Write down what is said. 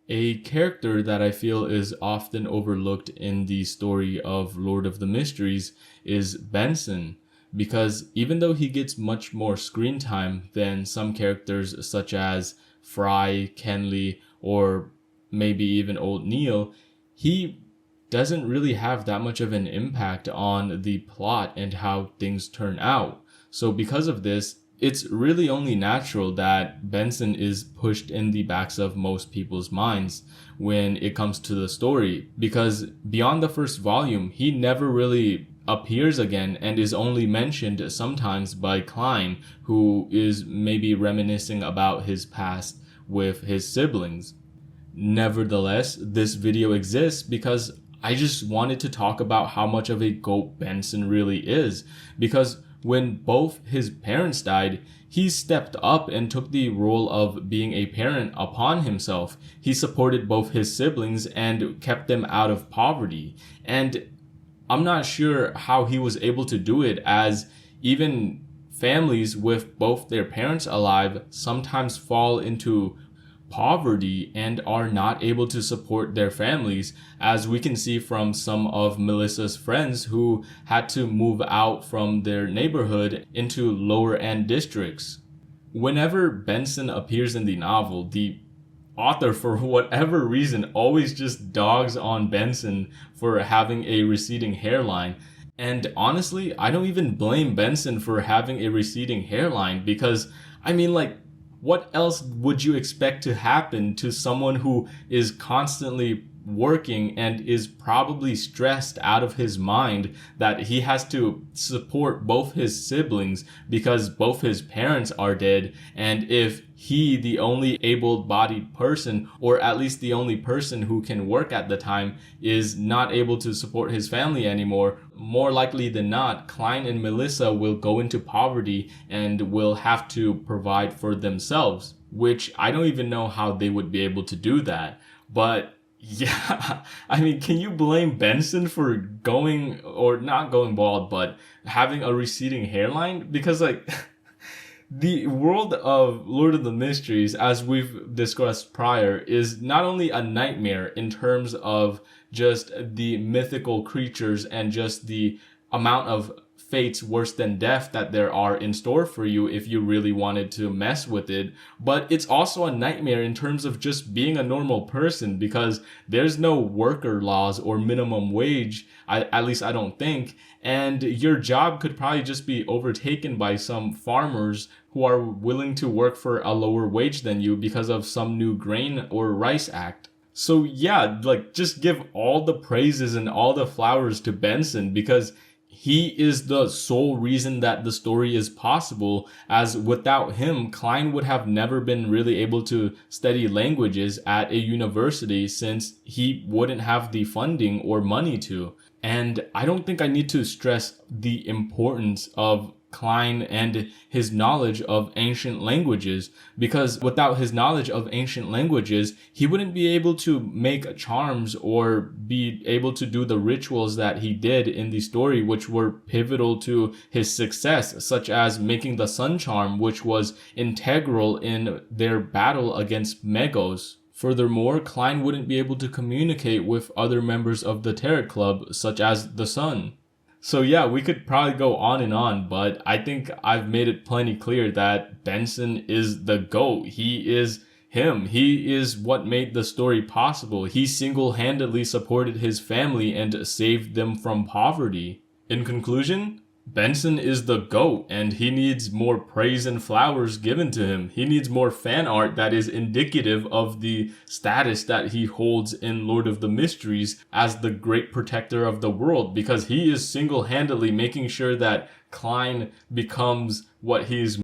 A character that I feel is often overlooked in the story of Lord of the Mysteries is Benson, because even though he gets much more screen time than some characters such as Fry, Kenley, or maybe even Old Neil, he doesn't really have that much of an impact on the plot and how things turn out. So because of this, it's really only natural that Benson is pushed in the backs of most people's minds when it comes to the story, because beyond the first volume, he never really appears again and is only mentioned sometimes by Klein, who is maybe reminiscing about his past with his siblings. Nevertheless, this video exists because I just wanted to talk about how much of a GOAT Benson really is, because when both his parents died, he stepped up and took the role of being a parent upon himself. He supported both his siblings and kept them out of poverty. And I'm not sure how he was able to do it, as even families with both their parents alive sometimes fall into poverty and are not able to support their families, as we can see from some of Melissa's friends who had to move out from their neighborhood into lower end districts. Whenever Benson appears in the novel, the author, for whatever reason, always just dogs on Benson for having a receding hairline. And honestly, I don't even blame Benson for having a receding hairline, because what else would you expect to happen to someone who is constantly working and is probably stressed out of his mind that he has to support both his siblings because both his parents are dead? And if he, the only able-bodied person, or at least the only person who can work at the time, is not able to support his family anymore, more likely than not, Klein and Melissa will go into poverty and will have to provide for themselves, which I don't even know how they would be able to do that. But yeah, can you blame Benson for going, or not going bald, but having a receding hairline? Because the world of Lord of the Mysteries, as we've discussed prior, is not only a nightmare in terms of just the mythical creatures and just the amount of fates worse than death that there are in store for you if you really wanted to mess with it, but it's also a nightmare in terms of just being a normal person, because there's no worker laws or minimum wage, at least I don't think, and your job could probably just be overtaken by some farmers who are willing to work for a lower wage than you because of some new grain or rice act. So yeah, just give all the praises and all the flowers to Benson, because he is the sole reason that the story is possible, as without him, Klein would have never been really able to study languages at a university, since he wouldn't have the funding or money to. And I don't think I need to stress the importance of Klein and his knowledge of ancient languages, because without his knowledge of ancient languages, he wouldn't be able to make charms or be able to do the rituals that he did in the story, which were pivotal to his success, such as making the sun charm, which was integral in their battle against Megos. Furthermore, Klein wouldn't be able to communicate with other members of the Tarot Club, such as the Sun. So yeah, we could probably go on, but I think I've made it plenty clear that Benson is the GOAT. He is him. He is what made the story possible. He single-handedly supported his family and saved them from poverty. In conclusion, Benson is the GOAT, and he needs more praise and flowers given to him. He needs more fan art that is indicative of the status that he holds in Lord of the Mysteries as the great protector of the world, because he is single-handedly making sure that Klein becomes what he's